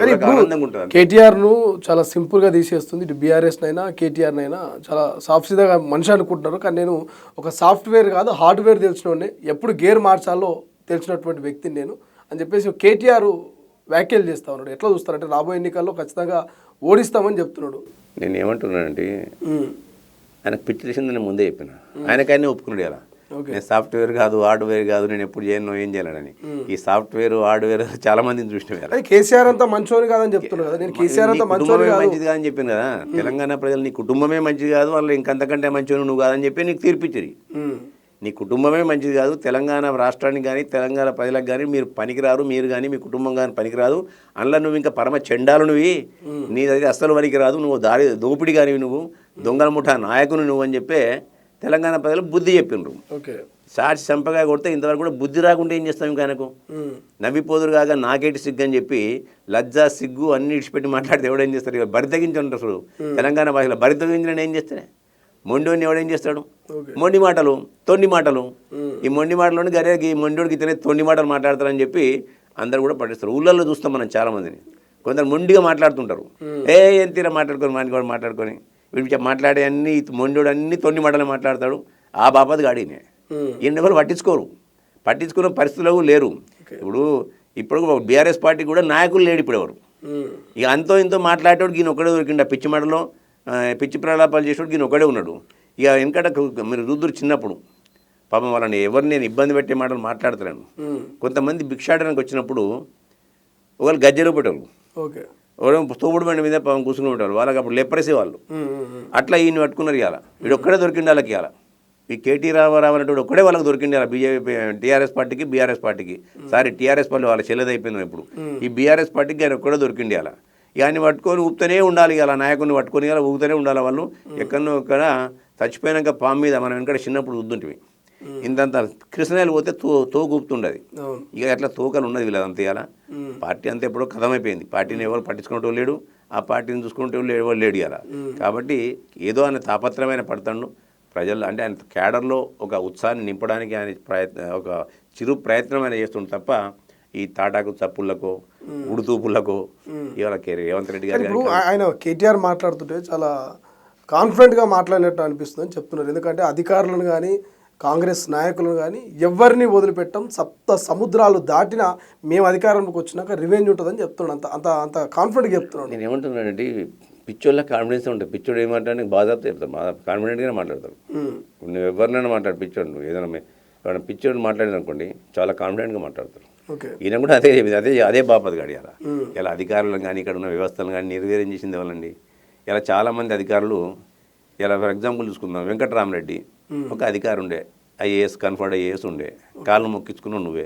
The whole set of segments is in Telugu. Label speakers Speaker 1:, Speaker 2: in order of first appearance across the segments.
Speaker 1: ఆనందంగా ఉంటుంది.
Speaker 2: కేటీఆర్ను చాలా సింపుల్గా తీసేస్తుంది. ఇటు బీఆర్ఎస్నైనా కేటీఆర్నైనా చాలా సాఫ్ట్గా మనిషి అనుకుంటున్నారు. కానీ నేను ఒక సాఫ్ట్వేర్ కాదు హార్డ్వేర్ తెలిసినోడిని, ఎప్పుడు గేర్ మార్చాలో తెలిసినటువంటి వ్యక్తిని నేను అని చెప్పేసి కేటీఆర్ వ్యాఖ్యలు చేస్తా ఉన్నాడు. ఎట్లా చూస్తారంటే రాబోయే ఎన్నికల్లో ఖచ్చితంగా ఓడిస్తామని చెప్తున్నాడు.
Speaker 1: నేను ఏమంటున్నానంటే ఆయనకు పిచ్చి చేసింది నేను ముందే చెప్పిన, ఆయనకైనా ఒప్పుకున్నాడు ఇలా. నేను సాఫ్ట్వేర్ కాదు హార్డ్వేర్ కాదు, నేను ఎప్పుడు చేయను ఏం చేయాలని. ఈ సాఫ్ట్వేర్ హార్డ్వేర్ చాలా మందిని చూసిన
Speaker 2: కేసీఆర్ అంతా మంచోని కాదని చెప్తున్నాడు కదా. నేను కేసీఆర్ అంతా
Speaker 1: మంచిది కాదని చెప్పాను కదా. తెలంగాణ ప్రజలు నీ కుటుంబమే మంచిది కాదు, వాళ్ళు ఇంకంతకంటే మంచిగా నువ్వు కాదని చెప్పి నీకు తీర్పిచ్చారు. నీ కుటుంబమే మంచిది కాదు, తెలంగాణ రాష్ట్రానికి కానీ తెలంగాణ ప్రజలకు కానీ మీరు పనికిరారు, మీరు కానీ మీ కుటుంబం కానీ పనికిరాదు, అందులో నువ్వు ఇంకా పరమ చెండాలు నువ్వు, నీదైతే అస్సలు పనికిరాదు, నువ్వు దోపిడి కానీ నువ్వు దొంగల ముఠా నాయకుని నువ్వు అని చెప్పే తెలంగాణ ప్రజలు బుద్ధి చెప్పిండ్రు. సాక్షి చంపగా కొడితే ఇంతవరకు కూడా బుద్ధి రాకుండా ఏం చేస్తాం ఇంకా ఆయనకు? నవ్విపోదురు కాగా నాకేటి సిగ్గు అని చెప్పి లజ్జా సిగ్గు అన్ని ఇడిచిపెట్టి మాట్లాడితే ఎవడేం చేస్తారు? ఇక బరి తగ్గించండి అసలు తెలంగాణ భాషలో. బరి తగ్గించిన ఏం చేస్తానే? మొండోని ఎవడేం చేస్తాడు? మొండి మాటలు, తొండి మాటలు. ఈ మొండి మాటలోని గరేకి ఈ మొండోడికి ఇతనే తొండి మాటలు మాట్లాడతారని చెప్పి అందరు కూడా పట్టిస్తారు. ఊళ్ళల్లో చూస్తాం మనం చాలామందిని, కొందరు మొండిగా మాట్లాడుతుంటారు. ఏం తీరా మాట్లాడుకొని వీడి మాట్లాడే అన్ని మొండోడు అన్ని తొండి మాటలు మాట్లాడతాడు. ఆ బాపది గాడినే ఈయన ఎవరు పట్టించుకున్న పరిస్థితులు లేరు. ఇప్పుడు బీఆర్ఎస్ పార్టీ కూడా నాయకులు లేడు ఇప్పుడు ఎవరు. ఇక అంతో ఇంతో మాట్లాడేవాడు ఈయన ఒక్కడే దొరికిండు. ఆ పిచ్చి మాటలో పిచ్చి ప్రలాపాలు చేసేవాడు ఈయన ఒకడే ఉన్నాడు. ఇక వెనకట మీరు రుద్దురు చిన్నప్పుడు పాపం వాళ్ళని ఎవరిని నేను ఇబ్బంది పెట్టే మాటలు మాట్లాడతాను. కొంతమంది భిక్షాటనకు వచ్చినప్పుడు ఒకళ్ళు గజ్జెలు పెట్టారు, తోపుడు బండి మీద పాపం కూర్చుని పెట్టారు. వాళ్ళకి అప్పుడు లెప్రసీ వాళ్ళు. అట్లా ఈయన పట్టుకున్నారు. ఇవాళ వీడు ఒక్కడే దొరికిండు వాళ్ళకి. ఇవాళ ఈ కేటీ రామారావు అనేటువంటి ఒక్కడే వాళ్ళకి దొరికింది. అలా బీజేపీ టీఆర్ఎస్ పార్టీకి బీఆర్ఎస్ పార్టీకి టీఆర్ఎస్ పార్టీ వాళ్ళ చెల్లెదైపోయింది. ఇప్పుడు ఈ బీఆర్ఎస్ పార్టీకి ఆయన ఒక్కడే దొరికింది. అలా ఇవన్నీ పట్టుకొని ఊపుతూనే ఉండాలి. అలా నాయకుడిని పట్టుకొని అలా ఊపుతూనే ఉండాలి. వాళ్ళు ఎక్కడో ఇక్కడ చచ్చిపోయినాక పాము మీద మనం వెనకడ చిన్నప్పుడు ఉద్దుంటివి ఇంతంత కృష్ణాయలు పోతే తోకు ఊపుతుండదు. ఇక అట్లా తోకలు ఉన్నది వీళ్ళదంతా. ఇలా పార్టీ అంతా ఎప్పుడో కథమైపోయింది. పార్టీని ఎవరు పట్టించుకునేటోళ్ళు లేడు, ఆ పార్టీని చూసుకునేటోళ్ళు ఎవరు లేడు ఇలా. కాబట్టి ఏదో ఆయన తాపత్రమైన పడతాడు ప్రజలు. అంటే ఆయన క్యాడర్లో ఒక ఉత్సాహాన్ని నింపడానికి ఆయన ఒక చిరు ప్రయత్నం ఆయన చేస్తుండే తప్ప ఈ తాటాకు చప్పుళ్లకు ఉడుతూపులకు ఇవాళ రేవంత్ రెడ్డి గారు
Speaker 2: ఆయన కేటీఆర్ మాట్లాడుతుంటే చాలా కాన్ఫిడెంట్గా మాట్లాడినట్టు అనిపిస్తుంది అని చెప్తున్నారు. ఎందుకంటే అధికారులను కానీ కాంగ్రెస్ నాయకులను కానీ ఎవరిని వదిలిపెట్టం, సప్త సముద్రాలు దాటినా మేము అధికారంలోకి వచ్చినాక రివెంజ్ ఉంటుందని చెప్తున్నాడు. అంత అంత అంత కాన్ఫిడెంట్గా చెప్తున్నాడు.
Speaker 1: నేను ఏమంటున్నానండి, పిచ్చోళ్ళ కాన్ఫిడెన్స్ ఉంటుంది. పిచ్చోడు ఏమంటాడు బాధతో చెప్తాడు, కాన్ఫిడెంట్గానే మాట్లాడతాడు. నువ్వు ఎవరినైనా మాట్లాడు, పిచ్చోడు నువ్వు ఏదైనా పిచ్చోడు మాట్లాడేది అనుకోండి చాలా కాన్ఫిడెంట్గా మాట్లాడతారు. ఈయన కూడా అదే చెప్పింది, అదే బాపది గాడి. ఇలా అధికారులను కానీ ఇక్కడ ఉన్న వ్యవస్థలను కానీ నిర్వీర్యం చేసింది ఎవరండి? ఇలా చాలామంది అధికారులు, ఇలా ఫర్ ఎగ్జాంపుల్ చూసుకుందాం, వెంకటరామరెడ్డి ఒక అధికారి ఉండే, ఐఏఎస్ కన్ఫర్డ్ ఐఏఎస్ ఉండే, కాళ్ళు మొక్కించుకున్నావు నువ్వే.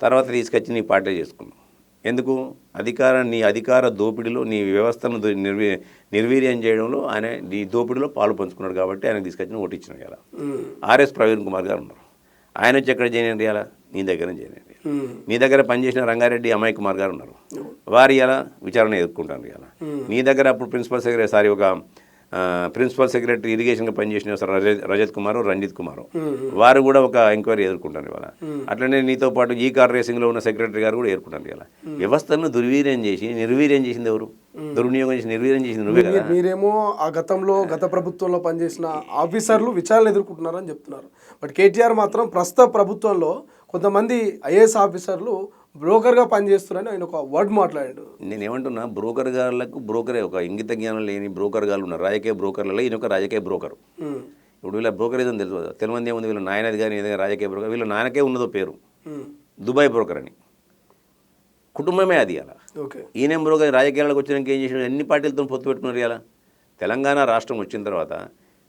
Speaker 1: తర్వాత తీసుకొచ్చి నీ పార్టీ చేసుకున్నావు. ఎందుకు? నీ అధికార దోపిడీలో నీ వ్యవస్థను నిర్వీర్యం చేయడంలో ఆయన నీ దోపిడీలో పాలు పంచుకున్నాడు కాబట్టి ఆయనకు తీసుకొచ్చి ఓటిచ్చినాడు. ఇలా ఆర్ఎస్ ప్రవీణ్ కుమార్ గారు ఉన్నారు, ఆయన వచ్చి ఎక్కడ చేయనండి, అలా నీ దగ్గర చేయనండి. నీ దగ్గర పనిచేసిన రంగారెడ్డి అమ్మాయి కుమార్ గారు ఉన్నారు, వారు ఇలా విచారణ ఎదుర్కొంటారు. ఇలా నీ దగ్గర అప్పుడు ప్రిన్సిపల్ సెక్రటరీ ఇరిగేషన్గా పనిచేసిన సార్ రజత్ కుమార్, రంజిత్ కుమార్, వారు కూడా ఒక ఎంక్వైరీ ఎదుర్కొంటారు. ఇవాళ అట్లనే నీతో పాటు ఈ కార్ రేసింగ్లో ఉన్న సెక్రటరీ గారు కూడా ఎదుర్కొంటారు. ఇలా వ్యవస్థను నిర్వీర్యం చేసింది ఎవరు? దుర్వినియోగం చేసి నిర్వీర్యం చేసింది నువ్వే కదా.
Speaker 2: మీరేమో ఆ గత ప్రభుత్వంలో పనిచేసిన ఆఫీసర్లు విచారణ ఎదుర్కొంటున్నారని చెప్తున్నారు. బట్ కేటీఆర్ మాత్రం ప్రస్తుత ప్రభుత్వంలో కొంతమంది ఐఏఎస్ ఆఫీసర్లు బ్రోకర్గా పనిచేస్తున్నారని ఆయన ఒక వర్డ్ మాట్లాడాడు.
Speaker 1: నేనేమంటున్నా, బ్రోకర్ గారులకు బ్రోకరే, ఒక ఇంగిత జ్ఞానం లేని బ్రోకర్ గారు ఉన్నారు. రాజకీయ బ్రోకర్లలో ఈయన ఒక రాజకీయ బ్రోకర్. ఇప్పుడు వీళ్ళ బ్రోకర్ ఏదో తెలుసు, తెలియదు ఏముంది, వీళ్ళ నాయనది కానీ ఏదైనా రాజకీయ బ్రోకర్, వీళ్ళ నాయనకే ఉన్నదో పేరు దుబాయ్ బ్రోకర్ అని. కుటుంబమే అది. అలా ఈయనేం బ్రోకర్ రాజకీయాలకు వచ్చినాక ఏం చేసినాడు? ఎన్ని పార్టీలతో పొత్తు పెట్టుకున్నారు. ఇలా తెలంగాణ రాష్ట్రం వచ్చిన తర్వాత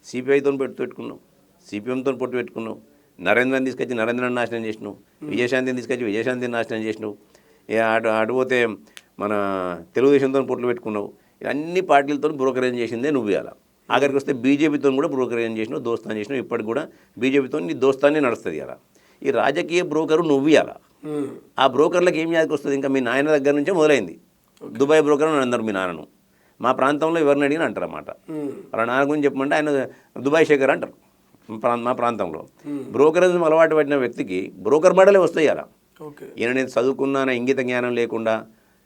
Speaker 1: సిపిఐతో పొత్తు పెట్టుకున్నావు, సిపిఎంతో పొత్తు పెట్టుకున్నావు, నరేంద్రని తీసుకొచ్చి నరేంద్రని నాశనం చేసినావు, విజయశాంతిని తీసుకొచ్చి విజయశాంతిని నాశనం చేసినావు, అటు పోతే మన తెలుగుదేశంతో పొట్లు పెట్టుకున్నావు. అన్ని పార్టీలతో బ్రోకరేజ్ చేసిందే నువ్వు. అలా ఆఖరికి వస్తే బీజేపీతో కూడా బ్రోకరేజ్ చేసినావు, దోస్తాన్ని చేసినావు. ఇప్పటికి కూడా బీజేపీతో నీ దోస్తాన్ని నడుస్తుంది. అలా ఈ రాజకీయ బ్రోకరు నువ్వు. అలా ఆ బ్రోకర్లకు ఏం యాదకి వస్తుంది? ఇంకా మీ నాయన దగ్గర నుంచే మొదలైంది. దుబాయ్ బ్రోకర్ అని అందరు మీ నాన్నను. మా ప్రాంతంలో ఎవరిని అడిగిన అంటారు అన్నమాట. వాళ్ళ నాన్న గురించి చెప్పమంటే ఆయన దుబాయ్ శేఖర్ అంటారు. మా ప్రాంతంలో బ్రోకరేజ్ అలవాటు పడిన వ్యక్తికి బ్రోకర్ మాటలే వస్తాయి. అలా ఈయన నేను చదువుకున్నాన ఇంగిత జ్ఞానం లేకుండా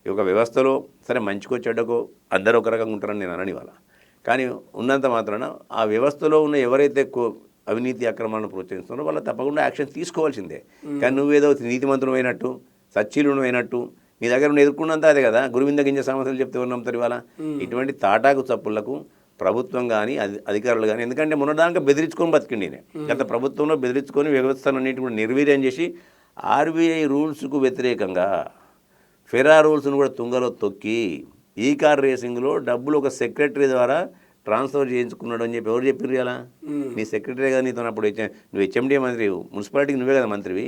Speaker 1: ఈ ఒక వ్యవస్థలో సరే మంచికో చెడ్డకో అందరూ ఒక రకంగా ఉంటారని నేను అనని ఇవాళ. కానీ ఉన్నంత మాత్రాన ఆ వ్యవస్థలో ఉన్న ఎవరైతే అవినీతి అక్రమాలను ప్రోత్సహిస్తున్నారో వాళ్ళు తప్పకుండా యాక్షన్ తీసుకోవాల్సిందే. కానీ నువ్వేదో నీతిమంతుడు అయినట్టు సచ్చీలుడు అయినట్టు నీ దగ్గర ఉన్న ఎదుర్కొన్నంత అదే కదా, గురువింద గింజ సమస్యలు చెప్తే ఎవరు నమ్ముతారు ఇవాళ? ఇటువంటి తాటాకు చప్పుళ్లకు ప్రభుత్వం కానీ అధికారులు కానీ, ఎందుకంటే మొన్నదాకా బెదిరించుకొని బతికిండి నేను. గత ప్రభుత్వంలో బెదిరించుకొని వ్యవస్థలన్నింటి కూడా నిర్వీర్యం చేసి ఆర్బీఐ రూల్స్కు వ్యతిరేకంగా ఫెరా రూల్స్ను కూడా తుంగలో తొక్కి ఈ కార్ రేసింగ్లో డబ్బులు ఒక సెక్రటరీ ద్వారా ట్రాన్స్ఫర్ చేయించుకున్నాడు అని చెప్పి ఎవరు చెప్పారు ఇలా? నీ సెక్రటరీ కదా నీతో అప్పుడు నువ్వు హెచ్ఎండిఏ మంత్రి, మున్సిపాలిటీకి నువ్వే కదా మంత్రివి,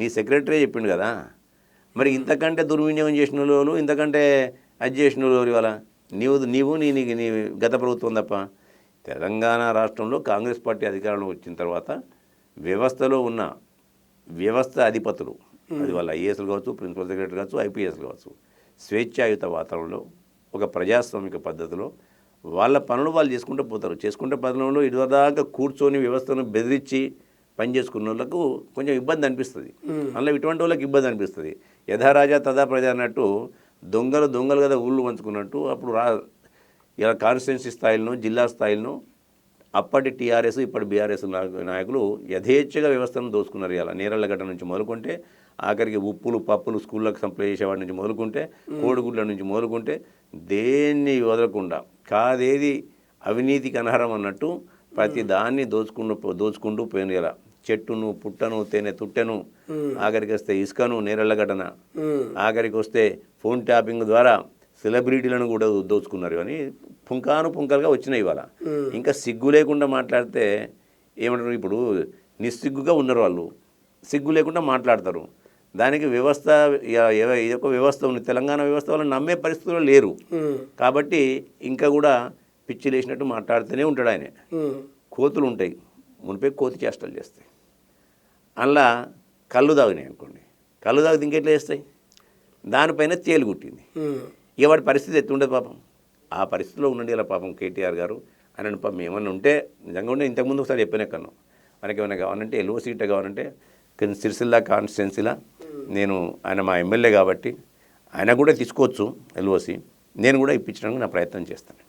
Speaker 1: నీ సెక్రటరీ చెప్పిండు కదా. మరి ఇంతకంటే దుర్వినియోగం చేసిన వాళ్ళు, ఇంతకంటే అది చేసిన వాళ్ళు ఇవాళ నీవు నీ గత ప్రభుత్వం తప్ప. తెలంగాణ రాష్ట్రంలో కాంగ్రెస్ పార్టీ అధికారంలో వచ్చిన తర్వాత వ్యవస్థలో ఉన్న వ్యవస్థ అధిపతులు, అది వాళ్ళ ఐఏఎస్లు కావచ్చు, ప్రిన్సిపల్ సెక్రటరీ కావచ్చు, ఐపీఎస్లు కావచ్చు, స్వేచ్ఛాయుత వాతావరణంలో ఒక ప్రజాస్వామిక పద్ధతిలో వాళ్ళ పనులు వాళ్ళు చేసుకుంటూ పోతారు. చేసుకుంటే పనులలో ఇదివరదాకా కూర్చొని వ్యవస్థను బెదిరించి పని చేసుకున్న వాళ్ళకు కొంచెం ఇబ్బంది అనిపిస్తుంది. అందులో ఇటువంటి వాళ్ళకి ఇబ్బంది అనిపిస్తుంది. యథా రాజా తదా ప్రజ అన్నట్టు దొంగలు కదా ఊళ్ళు పంచుకున్నట్టు అప్పుడు ఇలా కాన్స్టిట్యున్సీ స్థాయిలను, జిల్లా స్థాయిలను అప్పటి టీఆర్ఎస్ ఇప్పటి బీఆర్ఎస్ నాయకులు యథేచ్ఛగా వ్యవస్థను దోచుకున్నారు. ఇలా నేరళ్ళగడ్డ నుంచి మొదలుకుంటే ఆఖరికి ఉప్పులు పప్పులు స్కూళ్ళకు సప్లై చేసేవాడి నుంచి మొదలుకుంటే, కోడిగుడ్ల నుంచి మొదలుకుంటే దేన్ని వదలకుండా కాదేది అవినీతికి అనర్హం అన్నట్టు ప్రతి దాన్ని దోచుకుంటూ పోయిన ఇలా చెట్టును, పుట్టను, తేనె తుట్టెను, ఆఖరికి వస్తే ఇసుకను, నేరళ్ళగడ్డన, ఆఖరికి వస్తే ఫోన్ ట్యాపింగ్ ద్వారా సెలబ్రిటీలను కూడా దోచుకున్నారు. కానీ పుంకాలుగా వచ్చినాయి ఇవాళ. ఇంకా సిగ్గు లేకుండా మాట్లాడితే ఏమంటారు? ఇప్పుడు నిస్సిగ్గుగా ఉన్నారు వాళ్ళు, సిగ్గు లేకుండా మాట్లాడతారు. దానికి వ్యవస్థ ఏదో వ్యవస్థ ఉంది, తెలంగాణ వ్యవస్థ వాళ్ళని నమ్మే పరిస్థితుల్లో లేరు. కాబట్టి ఇంకా కూడా పిచ్చి లేచినట్టు మాట్లాడుతూనే ఉంటాడు ఆయన. కోతులు ఉంటాయి, మునిపే కోతి చేష్టలు చేస్తాయి. అందులో కళ్ళు తాగినాయి అనుకోండి, కళ్ళు తాగితే ఇంకెట్లా చేస్తాయి? దానిపైన తేలు కుట్టింది. ఇక వాడి పరిస్థితి ఎత్తుండదు పాపం. ఆ పరిస్థితిలో ఉండండి ఇలా పాపం కేటీఆర్ గారు. ఆయన పాపం ఏమన్నా ఉంటే నిజంగా ఉంటే ఇంతకుముందు ఒకసారి చెప్పాను కన్నా, మనకి ఏమైనా కావాలంటే ఎల్ఓ సీట్ కావాలంటే సిరిసిల్ల కాన్స్టిట్యున్సీలా నేను ఆయన మా ఎమ్మెల్యే కాబట్టి ఆయన కూడా తీసుకోవచ్చు ఎల్ఓసి, నేను కూడా ఇప్పించడానికి నా ప్రయత్నం చేస్తాను.